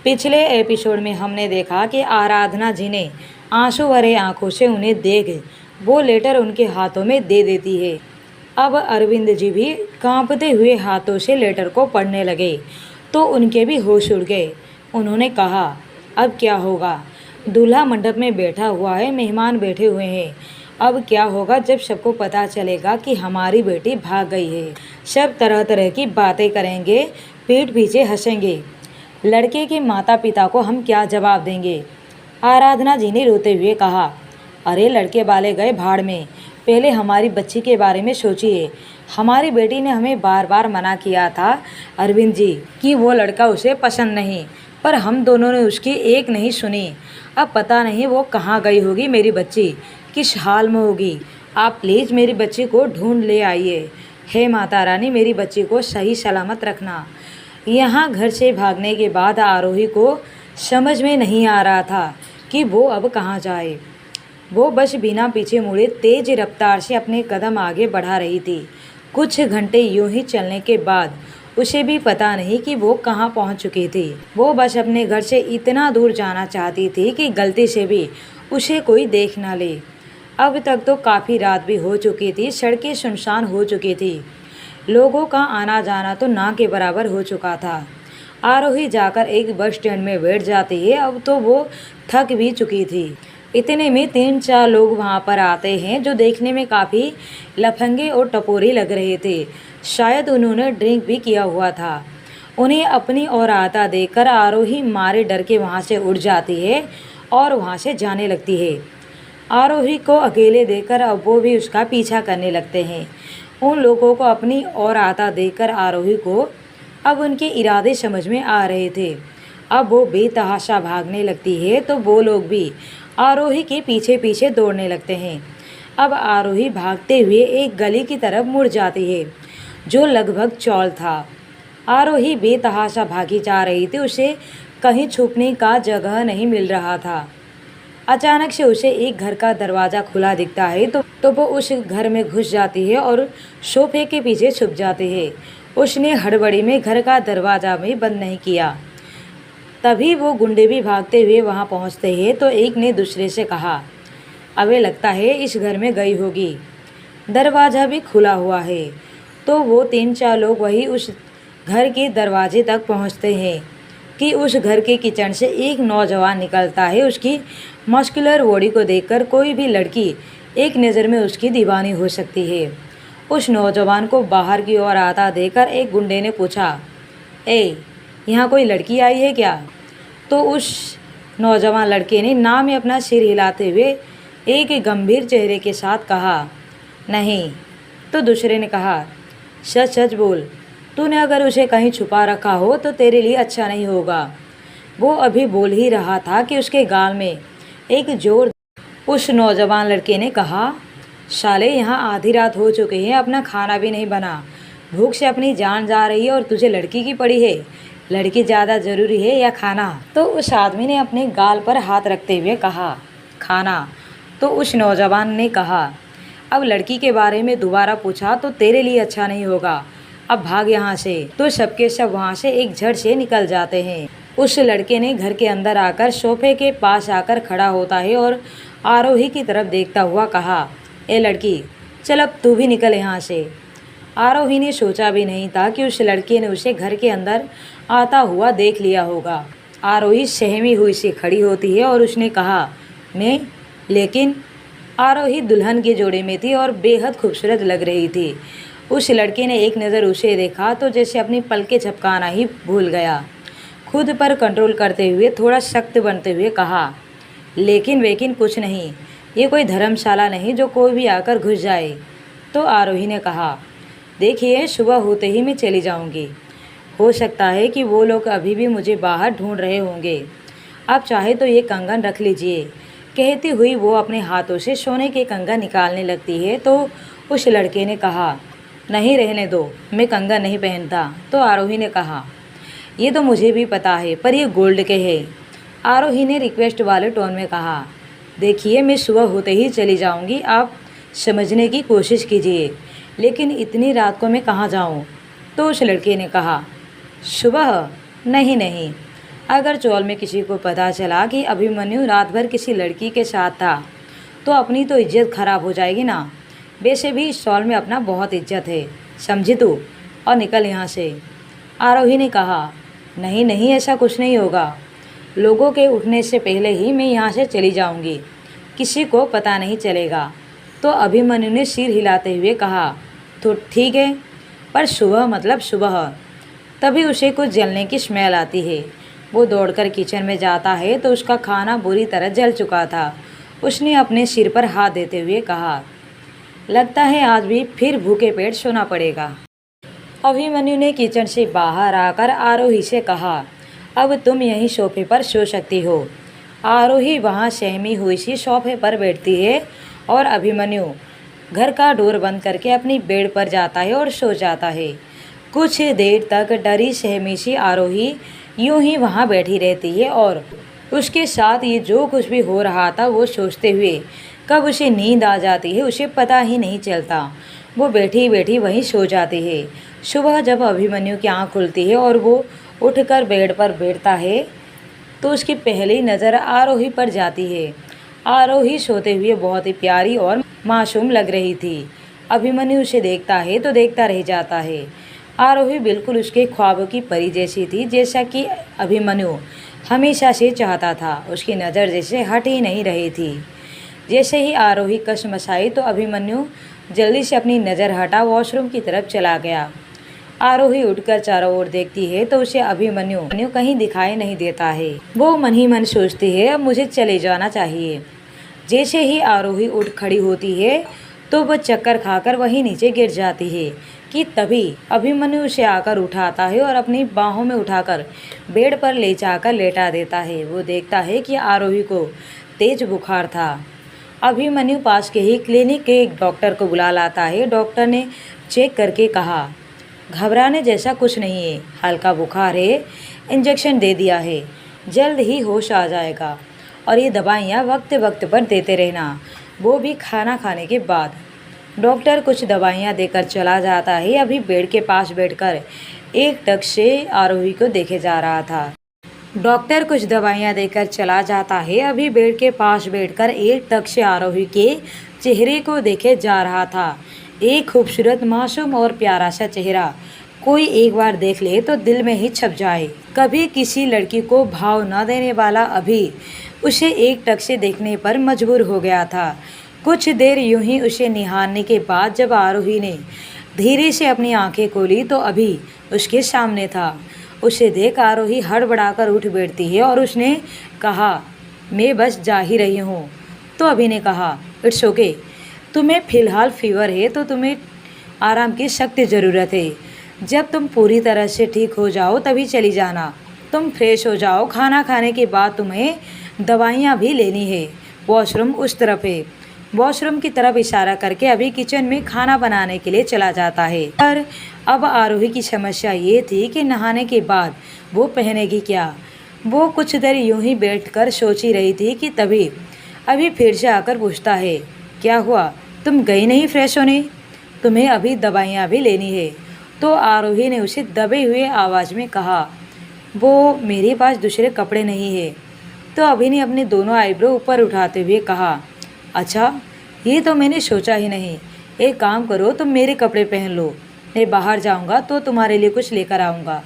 पिछले एपिसोड में हमने देखा कि आराधना जी ने आंसू भरे आंखों से उन्हें देख वो लेटर उनके हाथों में दे देती है। अब अरविंद जी भी कांपते हुए हाथों से लेटर को पढ़ने लगे तो उनके भी होश उड़ गए। उन्होंने कहा, अब क्या होगा? दूल्हा मंडप में बैठा हुआ है, मेहमान बैठे हुए हैं। अब क्या होगा जब सबको पता चलेगा कि हमारी बेटी भाग गई है? सब तरह तरह की बातें करेंगे, पीठ पीछे हंसेंगे। लड़के के माता पिता को हम क्या जवाब देंगे? आराधना जी ने रोते हुए कहा, अरे लड़के वाले गए भाड़ में, पहले हमारी बच्ची के बारे में सोचिए। हमारी बेटी ने हमें बार बार मना किया था अरविंद जी कि वो लड़का उसे पसंद नहीं, पर हम दोनों ने उसकी एक नहीं सुनी। अब पता नहीं वो कहाँ गई होगी, मेरी बच्ची किस हाल में होगी। आप प्लीज़ मेरी बच्ची को ढूंढ ले आइए। हे माता रानी, मेरी बच्ची को सही सलामत रखना। यहाँ घर से भागने के बाद आरोही को समझ में नहीं आ रहा था कि वो अब कहाँ जाए। वो बस बिना पीछे मुड़े तेज रफ्तार से अपने कदम आगे बढ़ा रही थी। कुछ घंटे यूं ही चलने के बाद उसे भी पता नहीं कि वो कहाँ पहुँच चुकी थी। वो बस अपने घर से इतना दूर जाना चाहती थी कि गलती से भी उसे कोई देख ना ले। अब तक तो काफ़ी रात भी हो चुकी थी, सड़कें सुनसान हो चुकी थी, लोगों का आना जाना तो ना के बराबर हो चुका था। आरोही जाकर एक बस स्टैंड में बैठ जाती है। अब तो वो थक भी चुकी थी। इतने में 3-4 लोग वहाँ पर आते हैं जो देखने में काफ़ी लफंगे और टपोरी लग रहे थे। शायद उन्होंने ड्रिंक भी किया हुआ था। उन्हें अपनी ओर आता देखकर आरोही मारे डर के वहाँ से उठ जाती है और वहाँ से जाने लगती है। आरोही को अकेले देखकर अब वो भी उसका पीछा करने लगते हैं। उन लोगों को अपनी ओर आता देखकर आरोही को अब उनके इरादे समझ में आ रहे थे। अब वो बेतहाशा भागने लगती है तो वो लोग भी आरोही के पीछे पीछे दौड़ने लगते हैं। अब आरोही भागते हुए एक गली की तरफ मुड़ जाती है जो लगभग चौल था। आरोही बेतहाशा भागी जा रही थी, उसे कहीं छुपने का जगह नहीं मिल रहा था। अचानक से उसे एक घर का दरवाज़ा खुला दिखता है तो वो उस घर में घुस जाती है और सोफे के पीछे छुप जाती है। उसने हड़बड़ी में घर का दरवाज़ा भी बंद नहीं किया। तभी वो गुंडे भी भागते हुए वहां पहुंचते हैं तो एक ने दूसरे से कहा, अबे लगता है इस घर में गई होगी, दरवाज़ा भी खुला हुआ है। तो वो 3-4 लोग वही उस घर के दरवाजे तक पहुंचते हैं कि उस घर के किचन से एक नौजवान निकलता है। उसकी मस्कुलर बॉडी को देखकर कोई भी लड़की एक नज़र में उसकी दीवानी हो सकती है। उस नौजवान को बाहर की ओर आता देखकर एक गुंडे ने पूछा, ए, यहाँ कोई लड़की आई है क्या? तो उस नौजवान लड़के ने ना में अपना सिर हिलाते हुए एक गंभीर चेहरे के साथ कहा, नहीं। तो दूसरे ने कहा, सच सच बोल, तूने अगर उसे कहीं छुपा रखा हो तो तेरे लिए अच्छा नहीं होगा। वो अभी बोल ही रहा था कि उसके गाल में एक जोर। उस नौजवान लड़के ने कहा, साले यहाँ आधी रात हो चुकी है, अपना खाना भी नहीं बना, भूख से अपनी जान जा रही है और तुझे लड़की की पड़ी है। लड़की ज़्यादा ज़रूरी है या खाना? तो उस आदमी ने अपने गाल पर हाथ रखते हुए कहा, खाना। तो उस नौजवान ने कहा, अब लड़की के बारे में दोबारा पूछा तो तेरे लिए अच्छा नहीं होगा, अब भाग यहाँ से। तो सबके सब वहाँ से एक झट से निकल जाते हैं। उस लड़के ने घर के अंदर आकर सोफे के पास आकर खड़ा होता है और आरोही की तरफ देखता हुआ कहा, ए लड़की, चल अब तू भी निकल यहाँ से। आरोही ने सोचा भी नहीं था कि उस लड़के ने उसे घर के अंदर आता हुआ देख लिया होगा। आरोही सहमी हुई सी खड़ी होती है और उसने कहा, मैं? लेकिन आरोही दुल्हन के जोड़े में थी और बेहद खूबसूरत लग रही थी। उस लड़के ने एक नज़र उसे देखा तो जैसे अपनी पलकें झपकाना ही भूल गया। खुद पर कंट्रोल करते हुए थोड़ा सख्त बनते हुए कहा, लेकिन कुछ नहीं, ये कोई धर्मशाला नहीं जो कोई भी आकर घुस जाए। तो आरोही ने कहा, देखिए सुबह होते ही मैं चली जाऊंगी, हो सकता है कि वो लोग अभी भी मुझे बाहर ढूंढ रहे होंगे, आप चाहे तो ये कंगन रख लीजिए। कहती हुई वो अपने हाथों से सोने के कंगन निकालने लगती है तो उस लड़के ने कहा, नहीं रहने दो, मैं कंगन नहीं पहनता। तो आरोही ने कहा, ये तो मुझे भी पता है, पर ये गोल्ड के हैं। आरोही ने रिक्वेस्ट वाले टोन में कहा, देखिए मैं सुबह होते ही चली जाऊंगी, आप समझने की कोशिश कीजिए, लेकिन इतनी रात को मैं कहाँ जाऊँ? तो उस लड़के ने कहा, सुबह? नहीं नहीं, अगर चौल में किसी को पता चला कि अभिमन्यु रात भर किसी लड़की के साथ था तो अपनी तो इज्जत खराब हो जाएगी ना। वैसे भी इस चौल में अपना बहुत इज्जत है, समझी तू, और निकल यहाँ से। आरोही ने कहा, नहीं नहीं, ऐसा कुछ नहीं होगा। लोगों के उठने से पहले ही मैं यहाँ से चली जाऊँगी, किसी को पता नहीं चलेगा। तो अभिमन्यु ने सिर हिलाते हुए कहा, तो ठीक है, पर सुबह मतलब सुबह। तभी उसे कुछ जलने की स्मेल आती है। वो दौड़कर किचन में जाता है तो उसका खाना बुरी तरह जल चुका था। उसने अपने सिर पर हाथ देते हुए कहा, लगता है आज भी फिर भूखे पेट सोना पड़ेगा। अभिमन्यु ने किचन से बाहर आकर आरोही से कहा, अब तुम यहीं सोफे पर सो सकती हो। आरोही वहाँ सहमी हुई सी सोफे पर बैठती है और अभिमन्यु घर का डोर बंद करके अपनी बेड पर जाता है और सो जाता है। कुछ देर तक डरी सहमी सी आरोही यूं ही वहाँ बैठी रहती है और उसके साथ ये जो कुछ भी हो रहा था वो सोचते हुए कब उसे नींद आ जाती है उसे पता ही नहीं चलता। वो बैठी बैठी वहीं सो जाती है। सुबह जब अभिमन्यु की आँख खुलती है और वो उठकर बेड पर बैठता है तो उसकी पहली नज़र आरोही पर जाती है। आरोही सोते हुए बहुत ही प्यारी और मासूम लग रही थी। अभिमन्यु उसे देखता है तो देखता रह जाता है। आरोही बिल्कुल उसके ख्वाबों की परी जैसी थी, जैसा कि अभिमन्यु हमेशा से चाहता था। उसकी नज़र जैसे हट ही नहीं रही थी। जैसे ही आरोही कसमसाई तो अभिमन्यु जल्दी से अपनी नज़र हटा वॉशरूम की तरफ चला गया। आरोही उठकर चारों ओर देखती है तो उसे अभिमन्यु कहीं दिखाई नहीं देता है। वो मन ही मन सोचती है, अब मुझे चले जाना चाहिए। जैसे ही आरोही उठ खड़ी होती है तो वह चक्कर खाकर वहीं नीचे गिर जाती है कि तभी अभिमन्यु उसे आकर उठाता है और अपनी बाहों में उठाकर बेड पर ले जाकर लेटा देता है। वो देखता है कि आरोही को तेज बुखार था। अभिमन्यु पास के ही क्लिनिक के एक डॉक्टर को बुला लाता है। डॉक्टर ने चेक करके कहा, घबराने जैसा कुछ नहीं है, हल्का बुखार है, इंजेक्शन दे दिया है, जल्द ही होश आ जाएगा और ये दवाइयाँ वक्त वक्त पर देते रहना, वो भी खाना खाने के बाद। डॉक्टर कुछ दवाइयाँ देकर चला जाता है। अभी बेड के पास बैठकर एक टक से आरोही को देखे जा रहा था। डॉक्टर कुछ दवाइयाँ देकर चला जाता है। अभी बेड के पास बैठकर एक टक से आरोही के चेहरे को देखे जा रहा था। एक खूबसूरत, मासूम और प्यारा सा चेहरा कोई एक बार देख ले तो दिल में ही छप जाए। कभी किसी लड़की को भाव न देने वाला अभी उसे एक टक से देखने पर मजबूर हो गया था। कुछ देर यूं ही उसे निहारने के बाद जब आरोही ने धीरे से अपनी आंखें खोली तो अभी उसके सामने था। उसे देख आरोही हड़बड़ाकर उठ बैठती है और उसने कहा, मैं बस जा ही रही हूँ। तो अभी ने कहा, इट्स ओके, तुम्हें फ़िलहाल फीवर है तो तुम्हें आराम की सख्त ज़रूरत है। जब तुम पूरी तरह से ठीक हो जाओ तभी चली जाना। तुम फ्रेश हो जाओ, खाना खाने के बाद तुम्हें दवाइयाँ भी लेनी है। वॉशरूम उस तरफ है। वॉशरूम की तरफ इशारा करके अभी किचन में खाना बनाने के लिए चला जाता है। पर अब आरोही की समस्या ये थी कि नहाने के बाद वो पहनेगी क्या। वो कुछ देर यूं ही बैठकर सोच ही रही थी कि तभी अभी फिर से आकर पूछता है, क्या हुआ, तुम गई नहीं फ्रेश होने? तुम्हें अभी दवाइयाँ भी लेनी है। तो आरोही ने उसे दबे हुए आवाज़ में कहा, वो मेरे पास दूसरे कपड़े नहीं है। तो अभी ने अपने दोनों आईब्रो ऊपर उठाते हुए कहा, अच्छा, ये तो मैंने सोचा ही नहीं। एक काम करो, तुम मेरे कपड़े पहन लो, मैं बाहर जाऊंगा तो तुम्हारे लिए कुछ लेकर आऊँगा।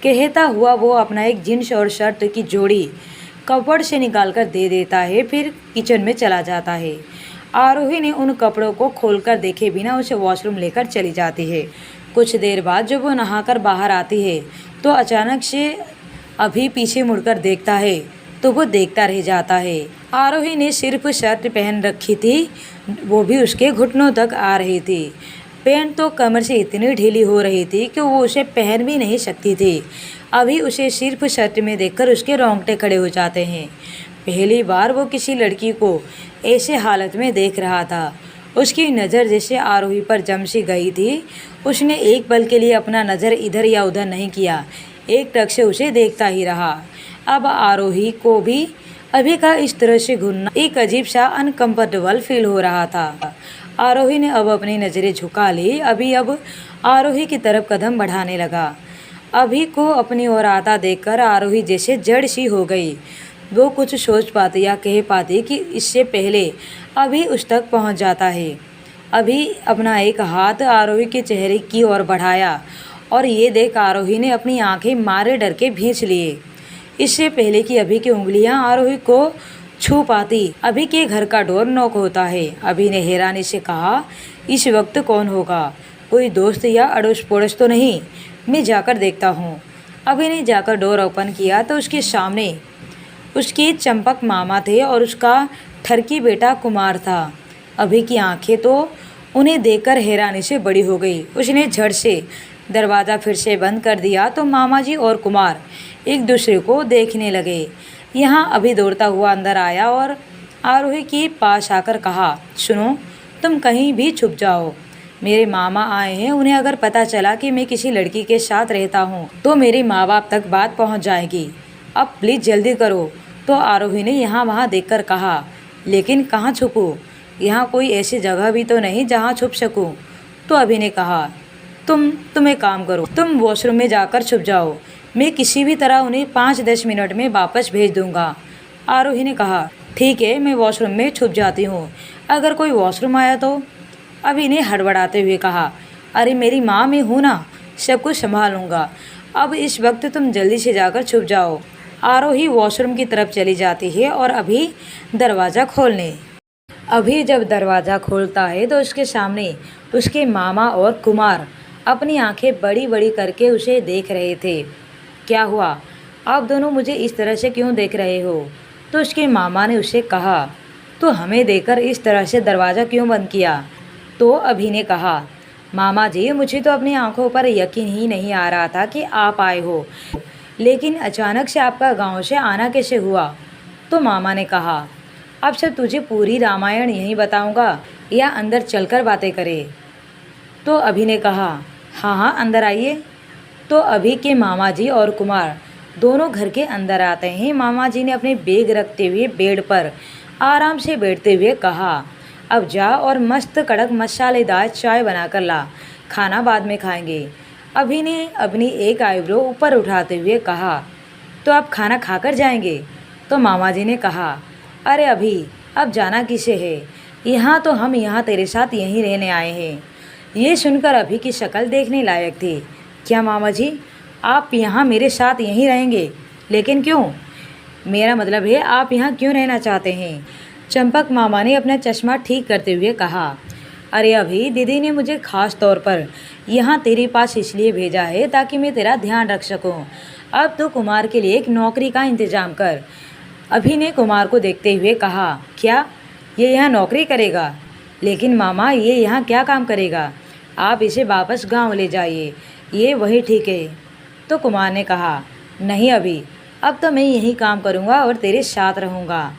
कहता हुआ वो अपना एक जीन्स और शर्ट की जोड़ी कपड़ से निकाल कर दे देता है, फिर किचन में चला जाता है। आरोही ने उन कपड़ों को खोलकर देखे बिना उसे वॉशरूम लेकर चली जाती है। कुछ देर बाद जब वो नहाकर बाहर आती है तो अचानक से अभी पीछे मुड़कर देखता है तो वो देखता रह जाता है। आरोही ने सिर्फ शर्ट पहन रखी थी, वो भी उसके घुटनों तक आ रही थी। पैंट तो कमर से इतनी ढीली हो रही थी कि वो उसे पहन भी नहीं सकती थी। अभी उसे सिर्फ शर्ट में देखकर उसके रोंगटे खड़े हो जाते हैं। पहली बार वो किसी लड़की को ऐसे हालत में देख रहा था। उसकी नज़र जैसे आरोही पर जम सी गई थी। उसने एक पल के लिए अपना नज़र इधर या उधर नहीं किया, एक टक से उसे देखता ही रहा। अब आरोही को भी अभी का इस तरह से घूरना एक अजीब सा अनकम्फर्टेबल फील हो रहा था। आरोही ने अब अपनी नज़रें झुका ली। अभी अब आरोही की तरफ कदम बढ़ाने लगा। अभी को अपनी ओर आता देखकर आरोही जैसे जड़ सी हो गई। वो कुछ सोच पाती या कह पाती कि इससे पहले अभी उस तक पहुंच जाता है। अभी अपना एक हाथ आरोही के चेहरे की ओर बढ़ाया और ये देख आरोही ने अपनी आंखें मारे डर के भींच लिए। इससे पहले कि अभी की उंगलियां आरोही को छू पाती, अभी के घर का डोर नॉक होता है। अभी ने हैरानी से कहा, इस वक्त कौन होगा? कोई दोस्त या अड़ोस पड़ोस तो नहीं? मैं जाकर देखता हूँ। अभी ने जाकर डोर ओपन किया तो उसके सामने उसके चंपक मामा थे और उसका ठरकी बेटा कुमार था। अभी की आंखें तो उन्हें देखकर हैरानी से बड़ी हो गई। उसने झट से दरवाज़ा फिर से बंद कर दिया तो मामा जी और कुमार एक दूसरे को देखने लगे। यहाँ अभी दौड़ता हुआ अंदर आया और आरोही के पास आकर कहा, सुनो, तुम कहीं भी छुप जाओ, मेरे मामा आए हैं। उन्हें अगर पता चला कि मैं किसी लड़की के साथ रहता हूँ तो मेरे माँ बाप तक बात पहुँच जाएगी। अब प्लीज़ जल्दी करो। तो आरोही ने यहाँ वहाँ देखकर कहा, लेकिन कहाँ छुपूँ? यहाँ कोई ऐसी जगह भी तो नहीं जहाँ छुप सकूँ। तो अभी ने कहा, तुम एक काम करो, तुम वॉशरूम में जाकर छुप जाओ, मैं किसी भी तरह उन्हें 5-10 मिनट में वापस भेज दूंगा। आरोही ने कहा, ठीक है, मैं वॉशरूम में छुप जाती हूँ, अगर कोई वॉशरूम आया तो? अभी ने हड़बड़ाते हुए कहा, अरे मेरी माँ, मैं हूँ ना, सब कुछ संभालूंगा। अब इस वक्त तुम जल्दी से जाकर छुप जाओ। आरोही वॉशरूम की तरफ चली जाती है और अभी दरवाज़ा खोलने। अभी जब दरवाज़ा खोलता है तो उसके सामने उसके मामा और कुमार अपनी आंखें बड़ी बड़ी करके उसे देख रहे थे। क्या हुआ? आप दोनों मुझे इस तरह से क्यों देख रहे हो? तो उसके मामा ने उसे कहा, तो हमें देखकर इस तरह से दरवाज़ा क्यों बंद किया? तो अभी ने कहा, मामा जी, मुझे तो अपनी आंखों पर यकीन ही नहीं आ रहा था कि आप आए हो, लेकिन अचानक से आपका गांव से आना कैसे हुआ? तो मामा ने कहा, अब से तुझे पूरी रामायण यहीं बताऊंगा या अंदर चलकर बातें करें? तो अभी ने कहा, हाँ हाँ, अंदर आइए। तो अभी के मामा जी और कुमार दोनों घर के अंदर आते हैं। मामा जी ने अपने बैग रखते हुए बेड पर आराम से बैठते हुए कहा, अब जा और मस्त कड़क मसालेदार चाय बनाकर ला, खाना बाद में खाएंगे। अभी ने अपनी एक आईब्रो ऊपर उठाते हुए कहा, तो आप खाना खाकर जाएंगे? तो मामा जी ने कहा, अरे अभी, अब जाना किसे है? यहाँ तो हम यहाँ तेरे साथ यहीं रहने आए हैं। ये सुनकर अभी की शक्ल देखने लायक थी। क्या मामा जी, आप यहाँ मेरे साथ यहीं रहेंगे? लेकिन क्यों? मेरा मतलब है, आप यहाँ क्यों रहना चाहते हैं? चंपक मामा ने अपना चश्मा ठीक करते हुए कहा, अरे अभी, दीदी ने मुझे ख़ास तौर पर यहाँ तेरे पास इसलिए भेजा है ताकि मैं तेरा ध्यान रख सकूँ। अब तो कुमार के लिए एक नौकरी का इंतज़ाम कर। अभी ने कुमार को देखते हुए कहा, क्या ये यहाँ नौकरी करेगा? लेकिन मामा, ये यहाँ क्या काम करेगा? आप इसे वापस गांव ले जाइए, ये वही ठीक है। तो कुमार ने कहा, नहीं अभी, अब तो मैं यही काम करूँगा और तेरे साथ रहूँगा।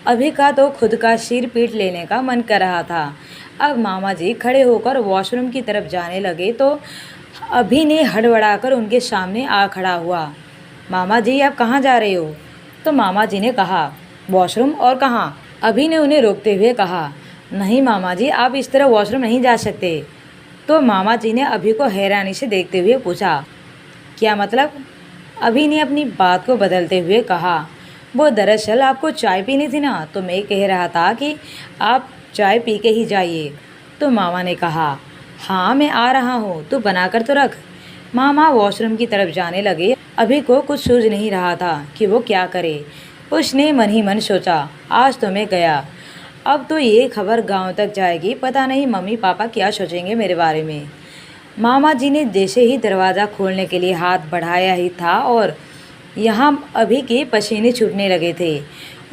अभी का तो खुद का सिर पीट लेने का मन कर रहा था। अब मामा जी खड़े होकर वॉशरूम की तरफ जाने लगे तो अभी ने हड़बड़ाकर उनके सामने आ खड़ा हुआ। मामा जी, आप कहाँ जा रहे हो? तो मामा जी ने कहा, वॉशरूम, और कहाँ? अभी ने उन्हें रोकते हुए कहा, नहीं मामा जी, आप इस तरह वॉशरूम नहीं जा सकते। तो मामा जी ने अभी को हैरानी से देखते हुए पूछा, क्या मतलब? अभी ने अपनी बात को बदलते हुए कहा, वो दरअसल आपको चाय पीनी थी ना, तो मैं कह रहा था कि आप चाय पी के ही जाइए। तो मामा ने कहा, हाँ मैं आ रहा हूँ, तू बनाकर तो रख। मामा वॉशरूम की तरफ जाने लगे। अभी को कुछ सूझ नहीं रहा था कि वो क्या करे। उसने मन ही मन सोचा, आज तो मैं गया, अब तो ये खबर गांव तक जाएगी, पता नहीं मम्मी पापा क्या सोचेंगे मेरे बारे में। मामा जी ने जैसे ही दरवाज़ा खोलने के लिए हाथ बढ़ाया ही था और यहाँ अभी के पसीने छूटने लगे थे।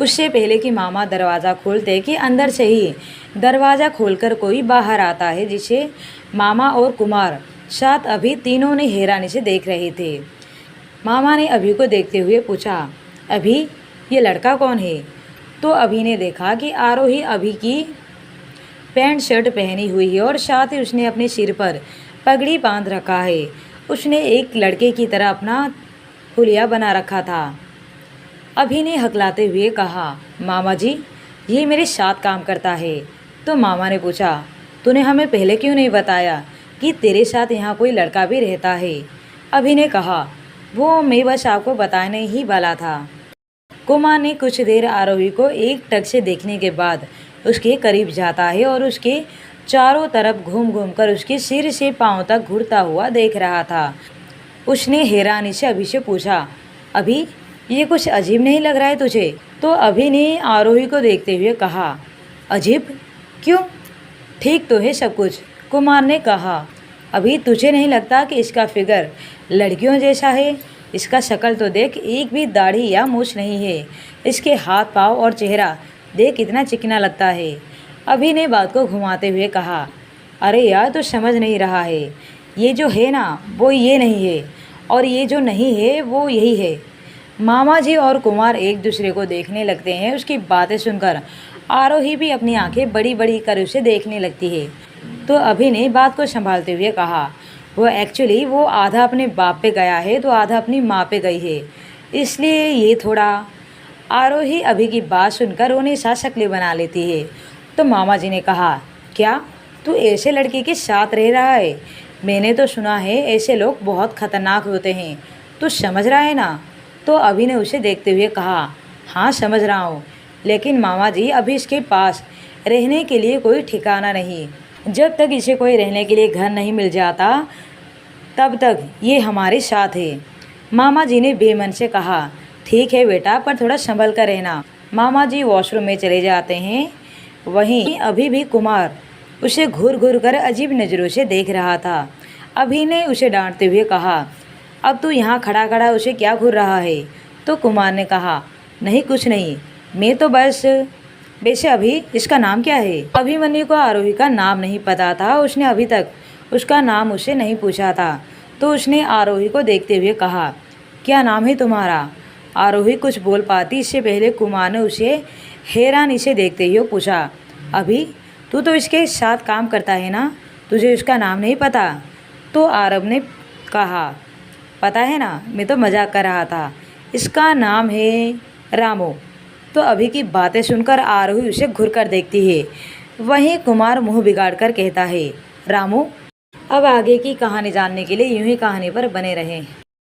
उससे पहले कि मामा दरवाज़ा खोलते कि अंदर से ही दरवाज़ा खोलकर कोई बाहर आता है, जिसे मामा और कुमार साथ अभी तीनों ने हैरानी से देख रहे थे। मामा ने अभी को देखते हुए पूछा, अभी, ये लड़का कौन है? तो अभी ने देखा कि आरोही अभी की पैंट शर्ट पहनी हुई है और साथ ही उसने अपने सिर पर पगड़ी बांध रखा है। उसने एक लड़के की तरह अपना हुलिया बना रखा था। अभी ने हकलाते हुए कहा, मामा जी, ये मेरे साथ काम करता है। तो मामा ने पूछा, तूने हमें पहले क्यों नहीं बताया कि तेरे साथ यहाँ कोई लड़का भी रहता है? अभी ने कहा, वो मैं बस आपको बताने ही वाला था। कुमार ने कुछ देर आरोही को एक टक से देखने के बाद उसके करीब जाता है और उसके चारों तरफ घूम घूम कर उसके सिर से पांव तक घूरता हुआ देख रहा था। उसने हैरानी से अभी से पूछा, अभी ये कुछ अजीब नहीं लग रहा है तुझे? तो अभी ने आरोही को देखते हुए कहा, अजीब? क्यों? ठीक तो है सब कुछ, कुमार ने कहा। अभी तुझे नहीं लगता कि इसका फिगर लड़कियों जैसा है? इसका शक्ल तो देख, एक भी दाढ़ी या मूछ नहीं है। इसके हाथ पाँव और चेहरा देख कितना चिकना लगता है। अभी ने बात को घुमाते हुए कहा, अरे यार तो समझ नहीं रहा है, ये जो है ना वो ये नहीं है, और ये जो नहीं है वो यही है। मामा जी और कुमार एक दूसरे को देखने लगते हैं। उसकी बातें सुनकर आरोही भी अपनी आंखें बड़ी बड़ी कर उसे देखने लगती है। तो अभी ने बात को संभालते हुए कहा, वो आधा अपने बाप पे गया है तो आधा अपनी माँ पे गई है, इसलिए ये थोड़ा। आरोही अभी की बात सुनकर उन्हें सा शक्लें बना लेती है। तो मामा जी ने कहा, क्या तू ऐसे लड़के के साथ रह रहा है? मैंने तो सुना है ऐसे लोग बहुत खतरनाक होते हैं, तू समझ रहा है ना? तो अभी ने उसे देखते हुए कहा, हाँ समझ रहा हूँ, लेकिन मामा जी अभी इसके पास रहने के लिए कोई ठिकाना नहीं। जब तक इसे कोई रहने के लिए घर नहीं मिल जाता तब तक ये हमारे साथ है। मामा जी ने बेमन से कहा, ठीक है बेटा, पर थोड़ा संभल कर रहना। मामा जी वॉशरूम में चले जाते हैं। वहीं अभी भी कुमार उसे घूर घूर कर अजीब नज़रों से देख रहा था। अभी ने उसे डांटते हुए कहा, अब तू यहाँ खड़ा खड़ा उसे क्या घूर रहा है? तो कुमार ने कहा, नहीं कुछ नहीं, मैं तो बस। वैसे अभी इसका नाम क्या है? अभिमन्यु को आरोही का नाम नहीं पता था। उसने अभी तक उसका नाम उसे नहीं पूछा था। तो उसने आरोही को देखते हुए कहा, क्या नाम है तुम्हारा? आरोही कुछ बोल पाती इससे पहले कुमार ने उसे हैरानी से देखते हुए पूछा, अभी तू तो इसके साथ काम करता है ना, तुझे उसका नाम नहीं पता? तो आरब ने कहा, पता है ना, मैं तो मजाक कर रहा था, इसका नाम है रामू। तो अभी की बातें सुनकर आरोही उसे घुर कर देखती है। वहीं कुमार मुंह बिगाड़ कर कहता है, रामू। अब आगे की कहानी जानने के लिए यूं ही कहानी पर बने रहें।